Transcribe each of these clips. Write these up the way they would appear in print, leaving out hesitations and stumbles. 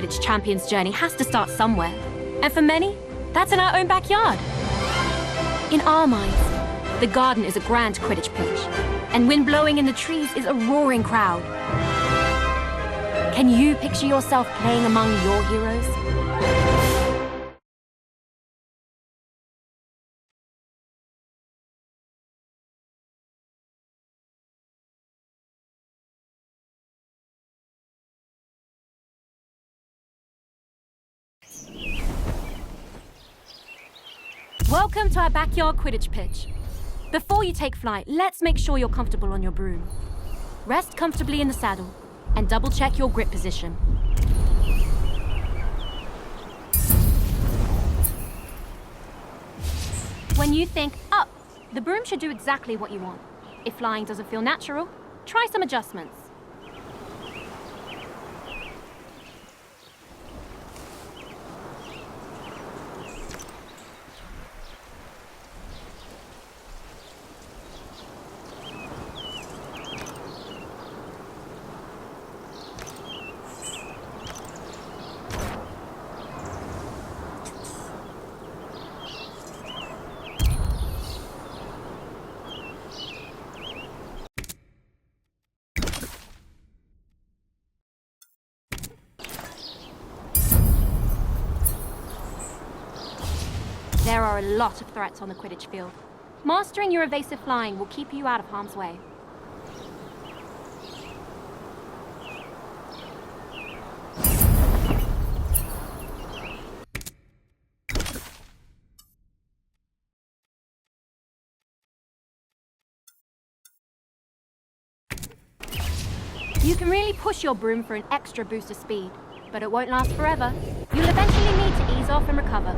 Quidditch champion's journey has to start somewhere. And for many, that's in our own backyard. In our minds, the garden is a grand Quidditch pitch, and wind blowing in the trees is a roaring crowd. Can you picture yourself playing among your heroes? Welcome to our backyard Quidditch pitch. Before you take flight, let's make sure you're comfortable on your broom. Rest comfortably in the saddle and double-check your grip position. When you think up, the broom should do exactly what you want. If flying doesn't feel natural, try some adjustments. There are a lot of threats on the Quidditch field. Mastering your evasive flying will keep you out of harm's way. You can really push your broom for an extra boost of speed, but it won't last forever. You'll eventually need to ease off and recover.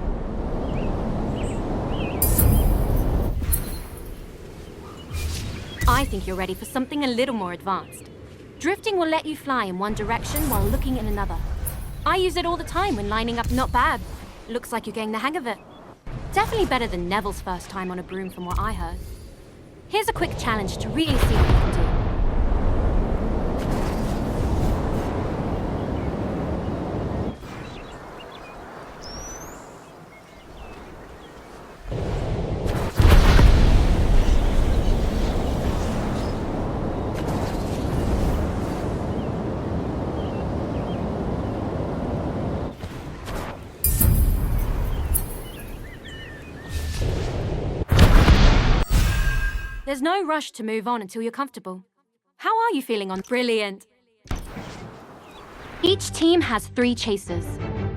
I think you're ready for something a little more advanced. Drifting will let you fly in one direction while looking in another. I use it all the time when lining up. Not bad. Looks like you're getting the hang of it. Definitely better than Neville's first time on a broom from what I heard. Here's a quick challenge to really see what you can do. There's no rush to move on until you're comfortable. How are you feeling on? Brilliant. Each team has 3 chasers.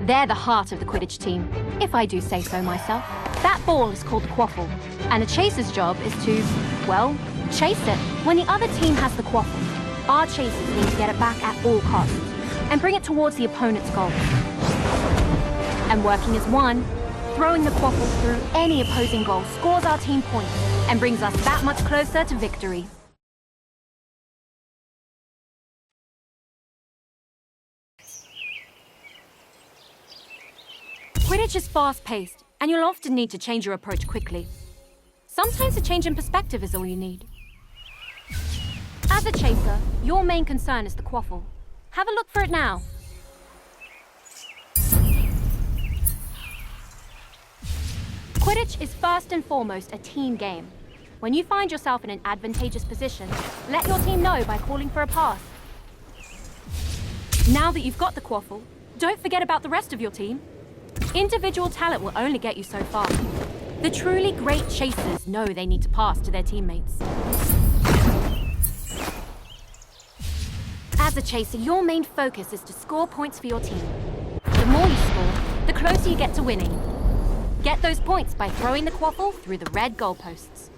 They're the heart of the Quidditch team, if I do say so myself. That ball is called the quaffle, and the chaser's job is to, well, chase it. When the other team has the quaffle, our chasers need to get it back at all costs and bring it towards the opponent's goal. And working as one, throwing the quaffle through any opposing goal scores our team points and brings us that much closer to victory. Quidditch is fast-paced, and you'll often need to change your approach quickly. Sometimes a change in perspective is all you need. As a chaser, your main concern is the quaffle. Have a look for it now. Quidditch is first and foremost a team game. When you find yourself in an advantageous position, let your team know by calling for a pass. Now that you've got the quaffle, don't forget about the rest of your team. Individual talent will only get you so far. The truly great chasers know they need to pass to their teammates. As a chaser, your main focus is to score points for your team. The more you score, the closer you get to winning. Get those points by throwing the quaffle through the red goalposts.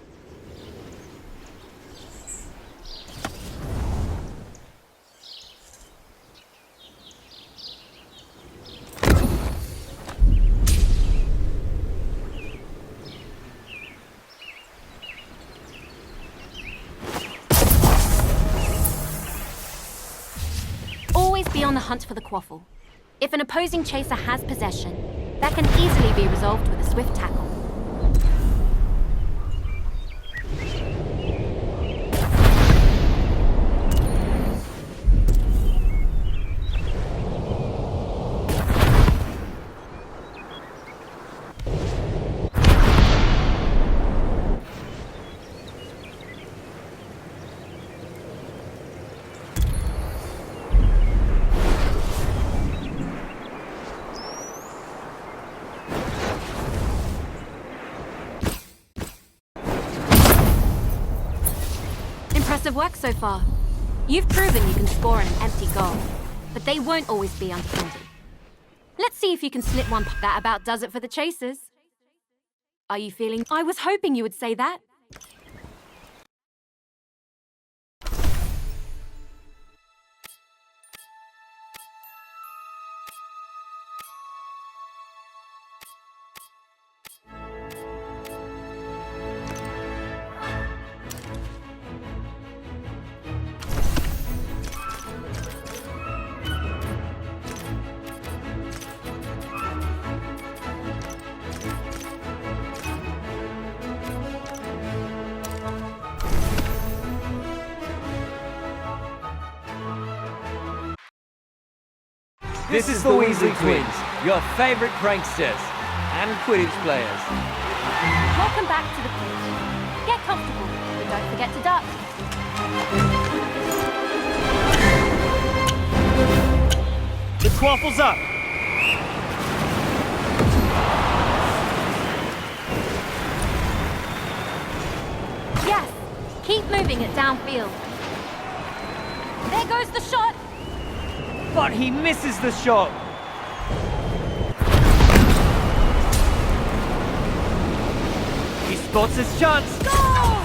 Always be on the hunt for the quaffle. If an opposing chaser has possession, that can easily be resolved with a swift tackle. Impressive work so far. You've proven you can score an empty goal, but they won't always be undefended. Let's see if you can slip one. That about does it for the chasers. Are you feeling? I was hoping you would say that. This is the Weasley Twins, your favorite pranksters and Quidditch players. Welcome back to the pitch. Get comfortable, but don't forget to duck. The quaffle's up. Yes, keep moving it downfield. There goes the shot. But he misses the shot. He spots his chance. Goal!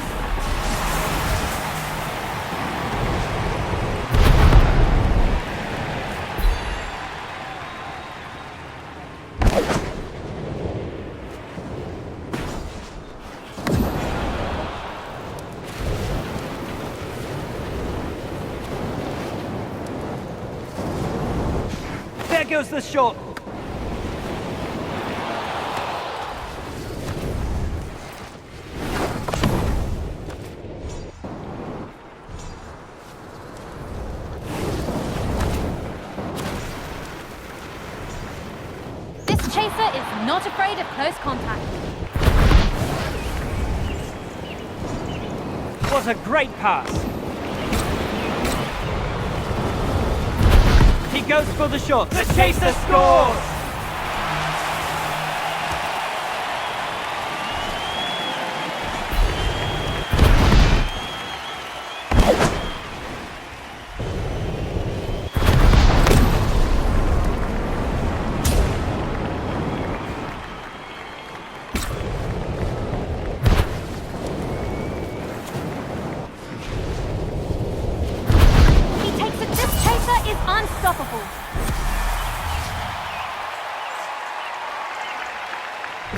There goes the shot. This chaser is not afraid of close contact. What a great pass. He goes for the shot. The chaser scores! He takes it. This chaser is unstoppable.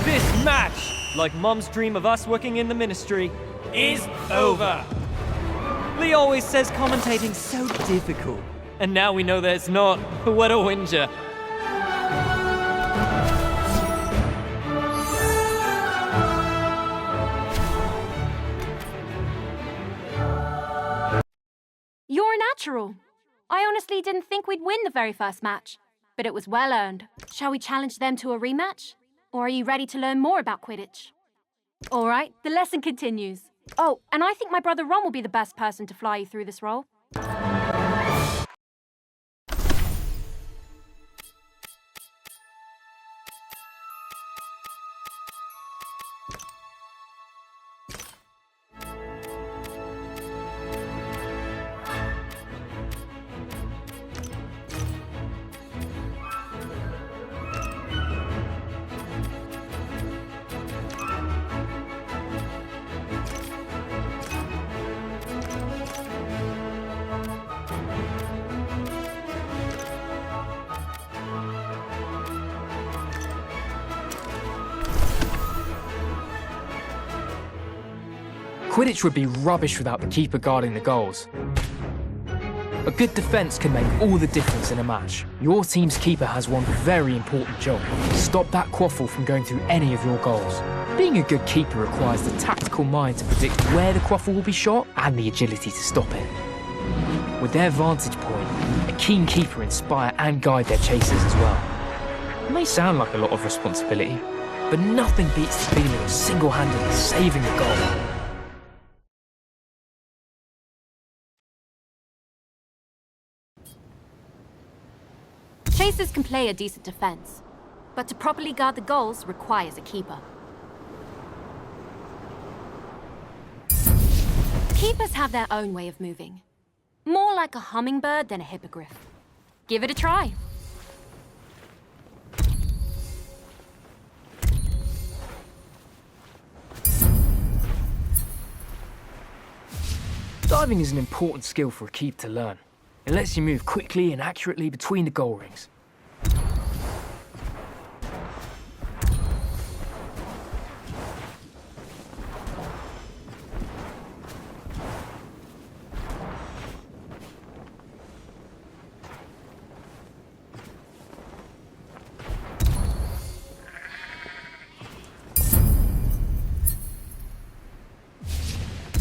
This match, like Mom's dream of us working in the ministry, is over. Lee always says commentating's so difficult. And now we know that it's not. What a whinger. You're a natural. I honestly didn't think we'd win the very first match, but it was well earned. Shall we challenge them to a rematch? Or are you ready to learn more about Quidditch? All right, the lesson continues. Oh, and I think my brother Ron will be the best person to fly you through this role. Quidditch would be rubbish without the keeper guarding the goals. A good defence can make all the difference in a match. Your team's keeper has one very important job: stop that quaffle from going through any of your goals. Being a good keeper requires the tactical mind to predict where the quaffle will be shot and the agility to stop it. With their vantage point, a keen keeper inspire and guide their chasers as well. It may sound like a lot of responsibility, but nothing beats the feeling of single-handedly saving a goal. Chasers can play a decent defense, but to properly guard the goals requires a keeper. Keepers have their own way of moving. More like a hummingbird than a hippogriff. Give it a try. Diving is an important skill for a keeper to learn. It lets you move quickly and accurately between the goal rings.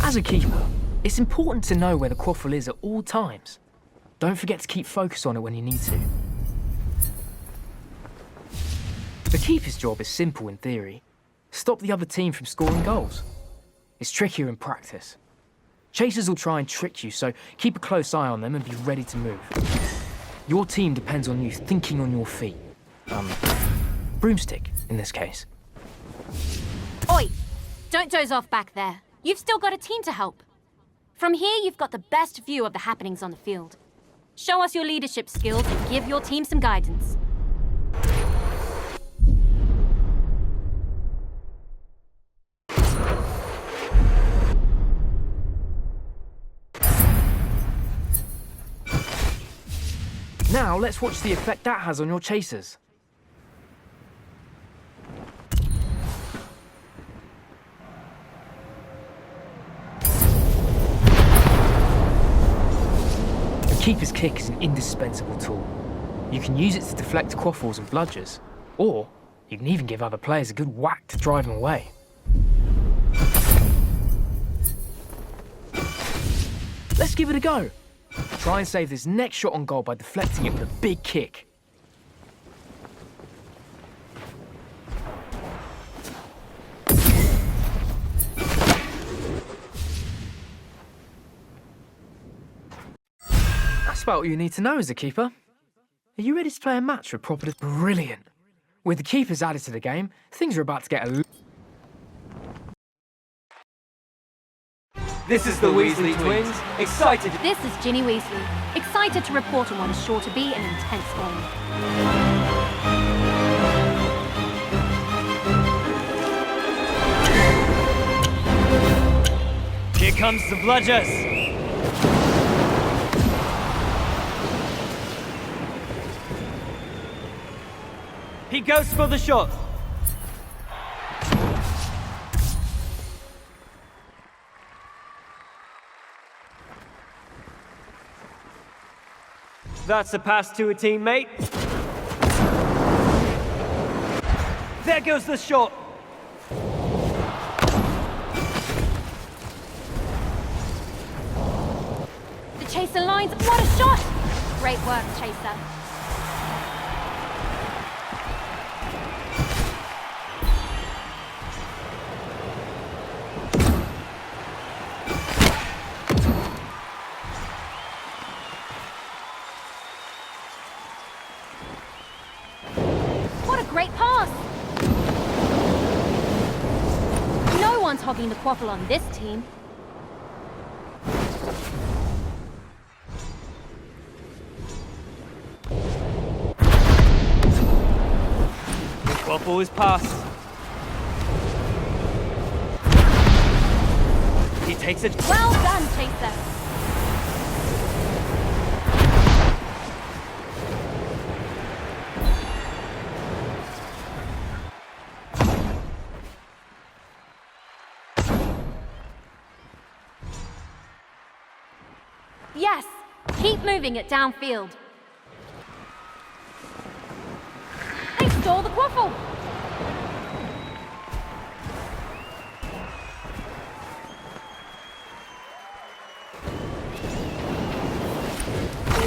As a keeper, it's important to know where the quaffle is at all times. Don't forget to keep focus on it when you need to. The keeper's job is simple in theory. Stop the other team from scoring goals. It's trickier in practice. Chasers will try and trick you, so keep a close eye on them and be ready to move. Your team depends on you thinking on your feet. Broomstick, in this case. Oi! Don't doze off back there. You've still got a team to help. From here, you've got the best view of the happenings on the field. Show us your leadership skills and give your team some guidance. Now, let's watch the effect that has on your chasers. The keeper's kick is an indispensable tool. You can use it to deflect quaffles and bludgers, or you can even give other players a good whack to drive them away. Let's give it a go. Try and save this next shot on goal by deflecting it with a big kick. That's about all you need to know as a keeper. Are you ready to play a match with proper... Brilliant. With the keepers added to the game, things are about to get a... This is the Weasley twins, excited. This is Ginny Weasley, excited to report on what is sure to be an intense game. Here comes the bludgers. He goes for the shot. That's a pass to a teammate. There goes the shot. The chaser lines. What a shot! Great work, Chaser. Great pass! No one's hogging the quaffle on this team. The quaffle is passed. He takes it. Well done, Chaser. Yes! Keep moving it downfield. They stole the quaffle!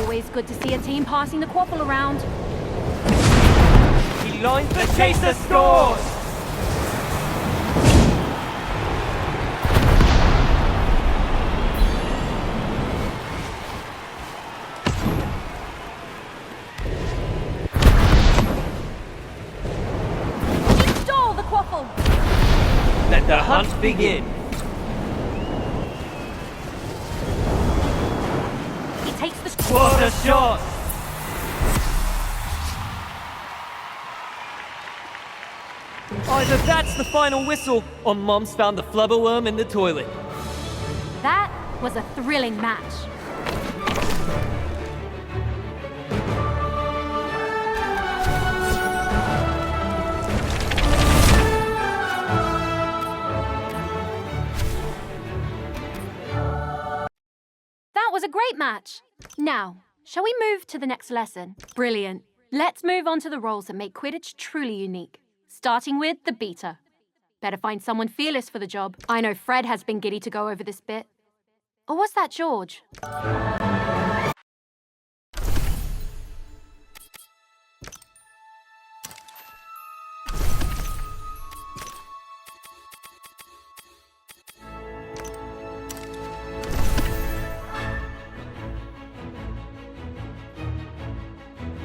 Always good to see a team passing the quaffle around. He lines the chaser scores! Let the hunt begin. What a shot! Either that's the final whistle, or Mom's found the flubberworm in the toilet. That was a thrilling match. That was a great match. Now, shall we move to the next lesson? Brilliant. Let's move on to the roles that make Quidditch truly unique. Starting with the beater. Better find someone fearless for the job. I know Fred has been giddy to go over this bit. Or was that George?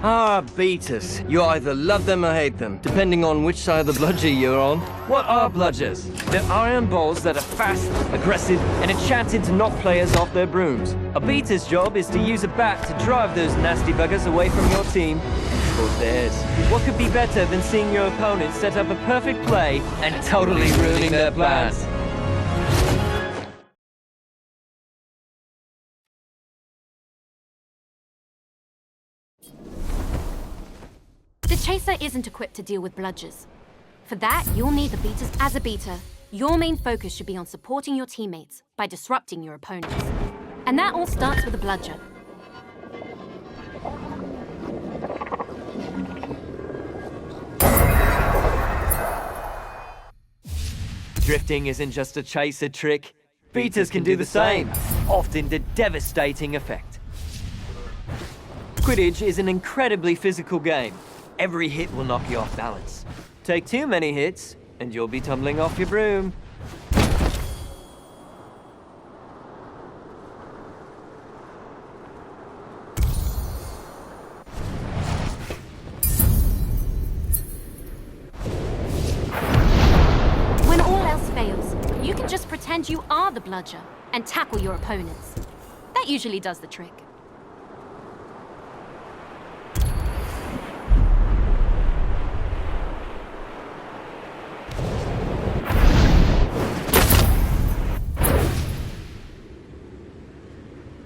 Ah, beaters. You either love them or hate them, depending on which side of the bludger you're on. What are bludgers? They're iron balls that are fast, aggressive, and enchanted to knock players off their brooms. A beater's job is to use a bat to drive those nasty buggers away from your team. Or theirs. What could be better than seeing your opponent set up a perfect play and totally ruining their plans? The Chaser isn't equipped to deal with bludgers. For that, you'll need the beaters. As a beater, your main focus should be on supporting your teammates by disrupting your opponents. And that all starts with a bludger. Drifting isn't just a Chaser trick. Beaters can do the same, often to devastating effect. Quidditch is an incredibly physical game. Every hit will knock you off balance. Take too many hits, and you'll be tumbling off your broom. When all else fails, you can just pretend you are the bludger and tackle your opponents. That usually does the trick.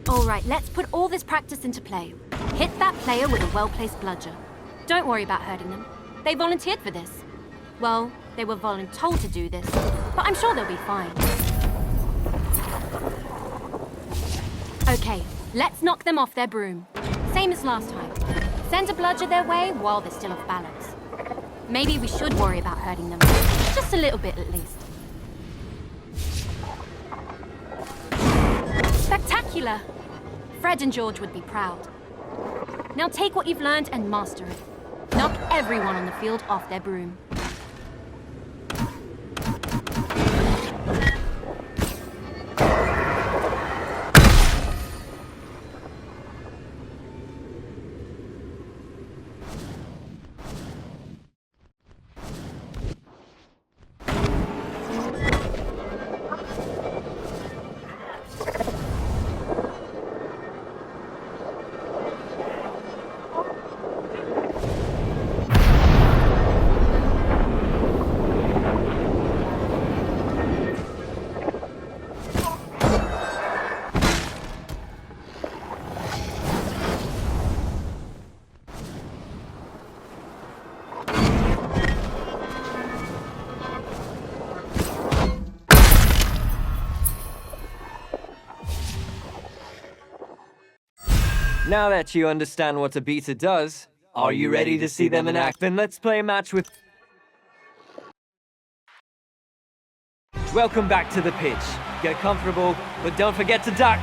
Alright, let's put all this practice into play. Hit that player with a well-placed bludger. Don't worry about hurting them. They volunteered for this. Well, they were voluntold to do this, but I'm sure they'll be fine. Okay, let's knock them off their broom. Same as last time. Send a bludger their way while they're still off balance. Maybe we should worry about hurting them. Just a little bit at least. Spectacular! Fred and George would be proud. Now take what you've learned and master it. Knock everyone on the field off their broom. Now that you understand what a beater does, are you ready to see them in act? Then let's play a match with... Welcome back to the pitch. Get comfortable, but don't forget to duck.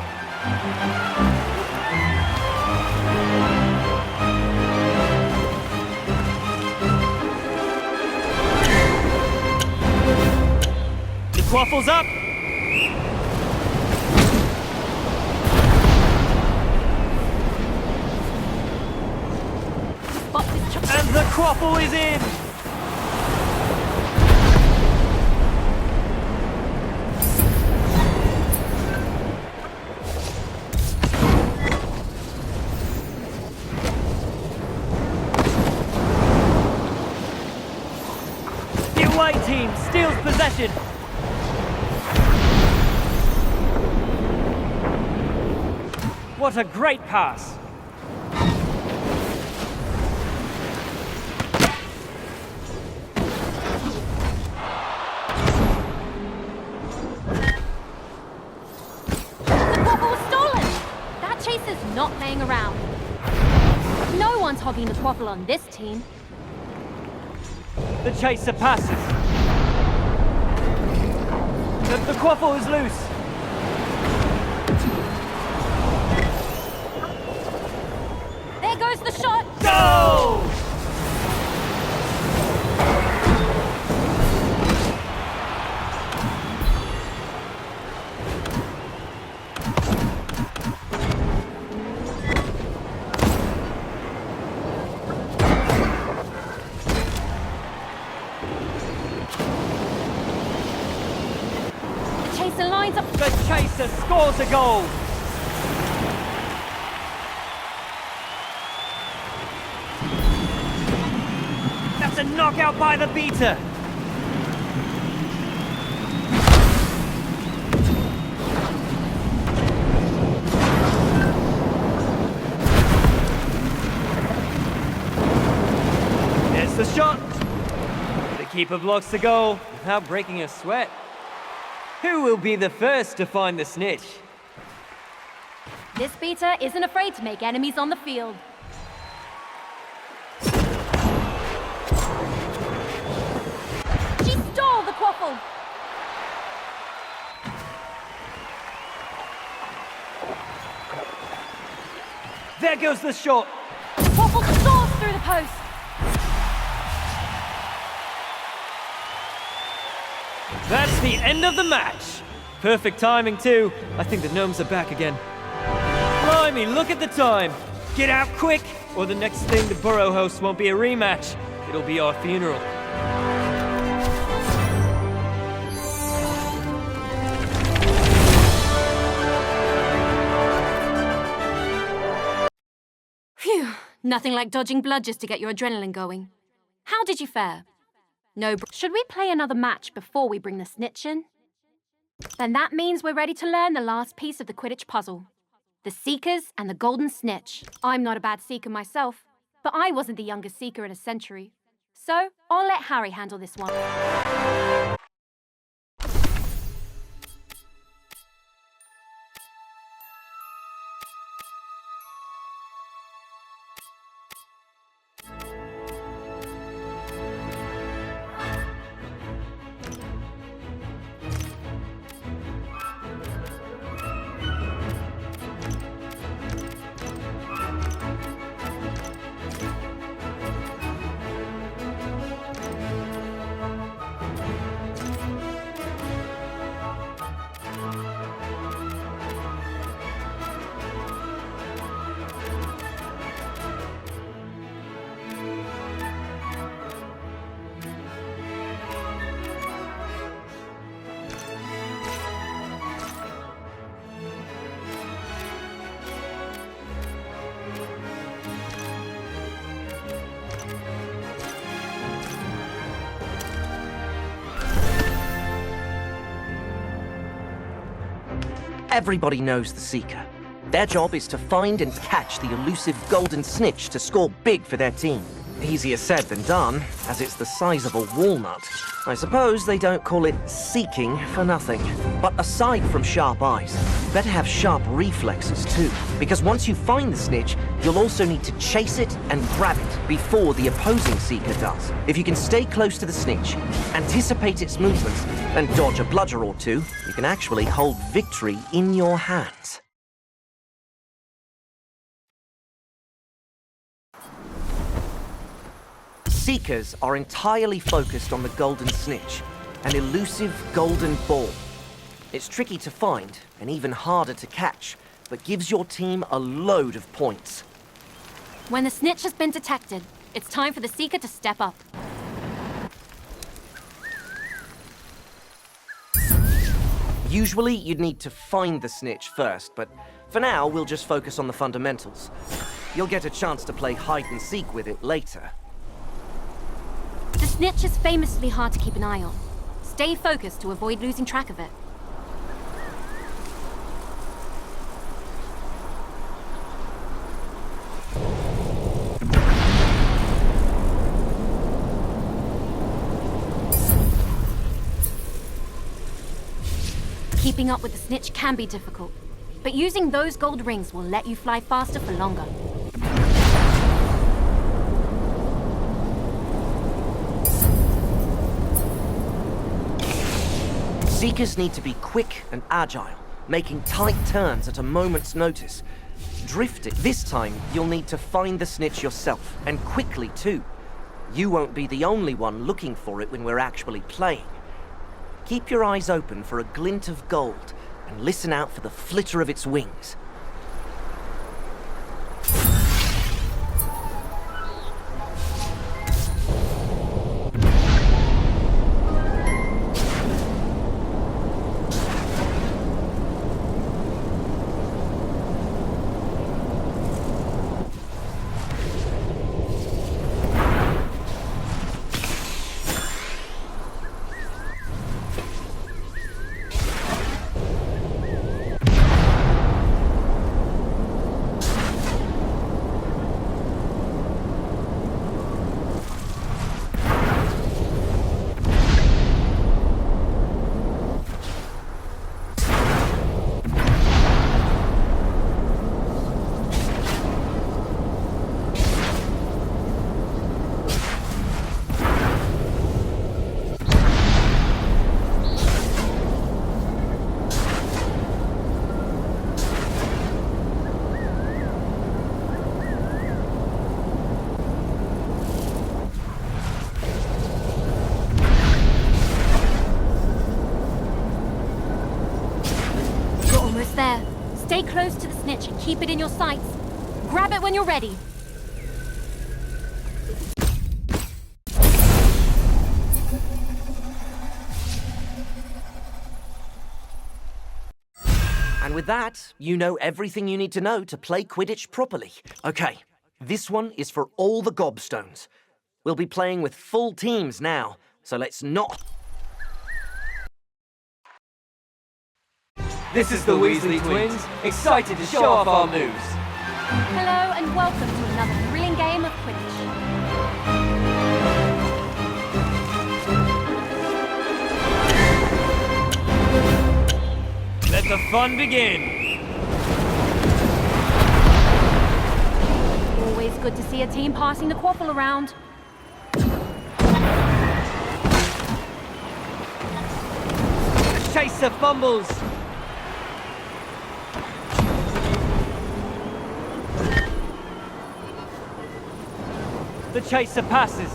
The quaffle's up. And the quaffle is in! away team steals possession. What a great pass. Chaser's not playing around. No one's hogging the quaffle on this team. The chaser passes. The quaffle is loose. There goes the shot. Go! The chaser scores a goal! That's a knockout by the beater! There's the shot! The keeper blocks the goal without breaking a sweat. Who will be the first to find the snitch? This beater isn't afraid to make enemies on the field. She stole the quaffle! There goes the shot! Quaffle soars through the post! That's the end of the match. Perfect timing, too. I think the gnomes are back again. Blimey, look at the time. Get out quick, or the next thing the Burrow hosts won't be a rematch. It'll be our funeral. Phew, nothing like dodging bludgers to get your adrenaline going. How did you fare? No, should we play another match before we bring the snitch in? Then that means we're ready to learn the last piece of the Quidditch puzzle. The Seekers and the Golden Snitch. I'm not a bad Seeker myself, but I wasn't the youngest Seeker in a century. So, I'll let Harry handle this one. Everybody knows the Seeker. Their job is to find and catch the elusive Golden Snitch to score big for their team. Easier said than done, as it's the size of a walnut. I suppose they don't call it seeking for nothing. But aside from sharp eyes, you better have sharp reflexes too. Because once you find the snitch, you'll also need to chase it and grab it before the opposing Seeker does. If you can stay close to the snitch, anticipate its movements, and dodge a bludger or two, you can actually hold victory in your hands. Seekers are entirely focused on the Golden Snitch, an elusive golden ball. It's tricky to find and even harder to catch, but gives your team a load of points. When the snitch has been detected, it's time for the Seeker to step up. Usually, you'd need to find the snitch first, but for now, we'll just focus on the fundamentals. You'll get a chance to play hide and seek with it later. The snitch is famously hard to keep an eye on. Stay focused to avoid losing track of it. Keeping up with the snitch can be difficult, but using those gold rings will let you fly faster for longer. Seekers need to be quick and agile, making tight turns at a moment's notice. Drifting. This time, you'll need to find the snitch yourself, and quickly too. You won't be the only one looking for it when we're actually playing. Keep your eyes open for a glint of gold, and listen out for the flitter of its wings. There. Stay close to the snitch and keep it in your sights. Grab it when you're ready. And with that, you know everything you need to know to play Quidditch properly. Okay, this one is for all the gobstones. We'll be playing with full teams now, so let's not... This is the Weasley twins, excited to show off our moves. Hello and welcome to another thrilling game of Quidditch. Let the fun begin! Always good to see a team passing the quaffle around. The chaser fumbles! The chaser passes.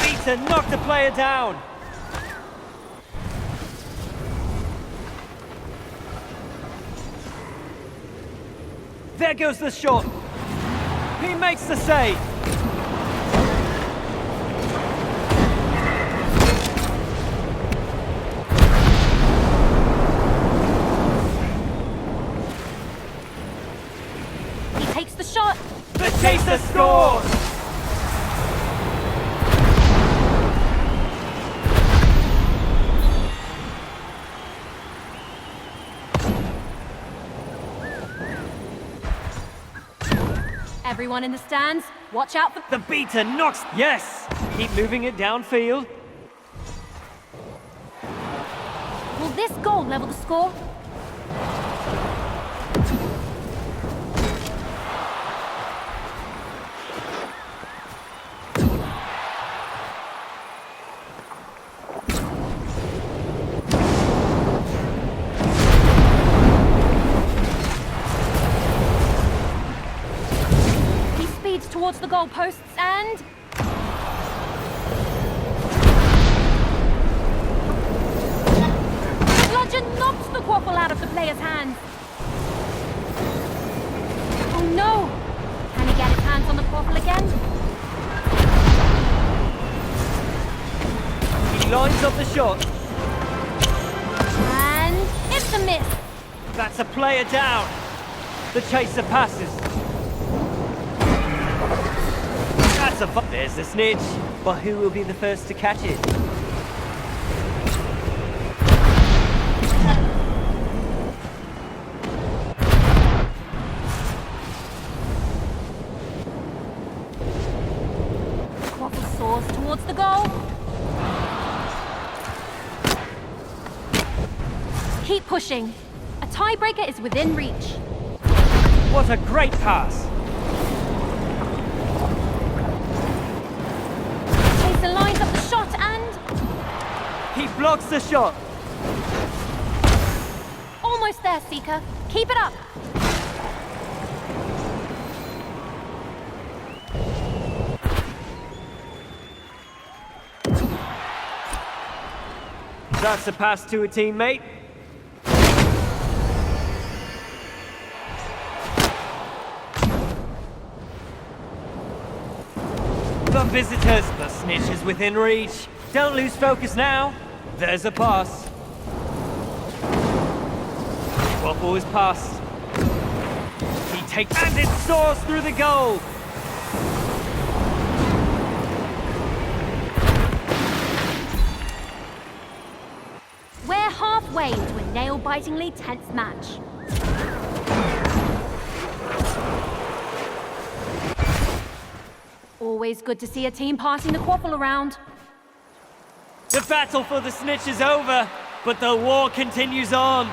Beater knocked the player down. There goes the shot. He makes the save. He takes the shot. The chaser scores! Everyone in the stands, watch out for... The beater knocks... Yes! Keep moving it downfield. Will this goal level the score? Towards the goalposts and... Bludgeon knocks the quaffle out of the player's hands. Oh no! Can he get his hands on the quaffle again? He lines up the shot. And it's a miss. That's a player down. The chaser passes. There's the snitch, but who will be the first to catch it? Quaffle soars towards the goal. Keep pushing. A tiebreaker is within reach. What a great pass! Chaser lines up the shot and... He blocks the shot! Almost there, Seeker. Keep it up. That's a pass to a teammate. The visitors, the snitch is within reach. Don't lose focus now. There's a pass. Quaffle is passed. He takes and it soars through the goal. We're halfway into a nail-bitingly tense match. Always good to see a team passing the quaffle around. The battle for the snitch is over, but the war continues on.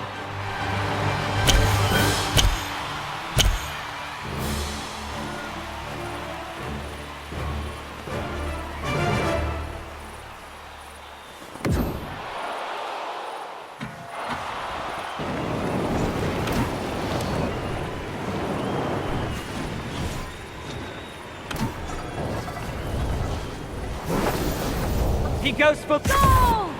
He goes for Goal!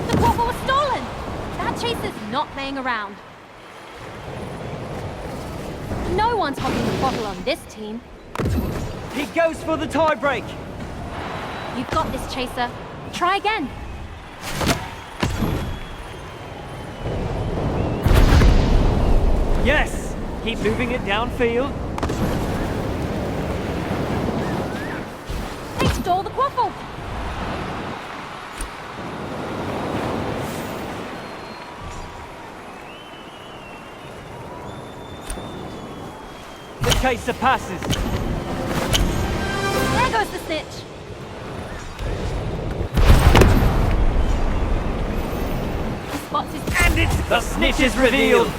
The quaffle was stolen! That chaser's not playing around. No one's hogging the quaffle on this team. He goes for the tiebreak. You've got this, Chaser. Try again. Yes! Keep moving it downfield. They stole the quaffle. The chaser passes. There goes the snitch. He spots his... And it's the snitch is revealed.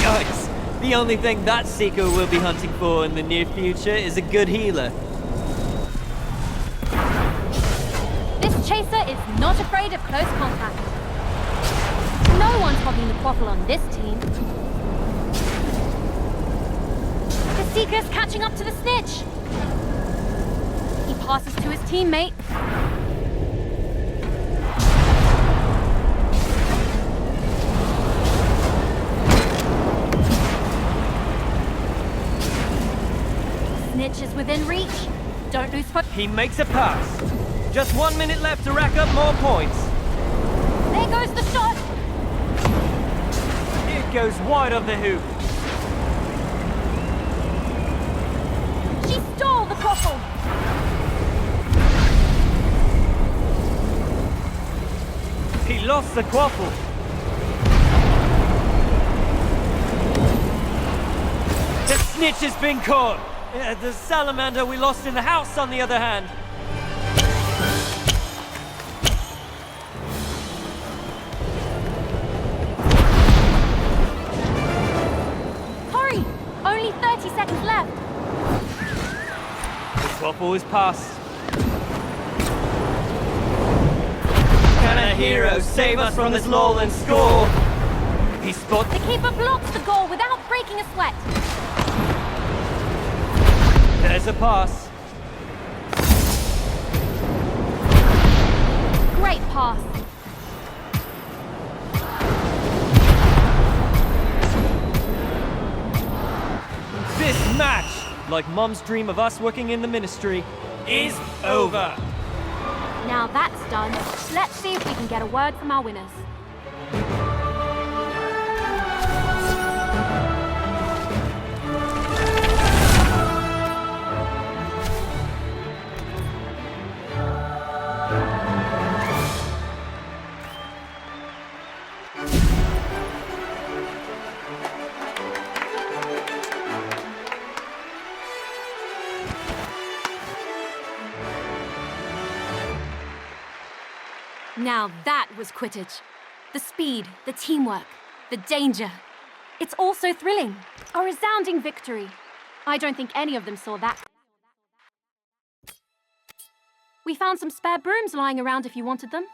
Guys, the only thing that Seeker will be hunting for in the near future is a good healer. This chaser is not afraid of close contact. No one's hogging the quaffle on this team. The Seeker's catching up to the snitch. He passes to his teammate. Snitch is within reach. Don't lose focus. He makes a pass. Just 1 minute left to rack up more points. There goes the shot. It goes wide of the hoop. She stole the quaffle. He lost the quaffle. The snitch has been caught. The salamander we lost in the house, on the other hand. Hurry! Only 30 seconds left. The quaffle is passed. Can a hero save us from this lull and score? He spots The keeper blocks the goal without breaking a sweat. There's a pass. like Mom's dream of us working in the ministry, is over. Now that's done, let's see if we can get a word from our winners. Now that was Quidditch. The speed, the teamwork, the danger. It's all so thrilling. A resounding victory. I don't think any of them saw that. We found some spare brooms lying around if you wanted them.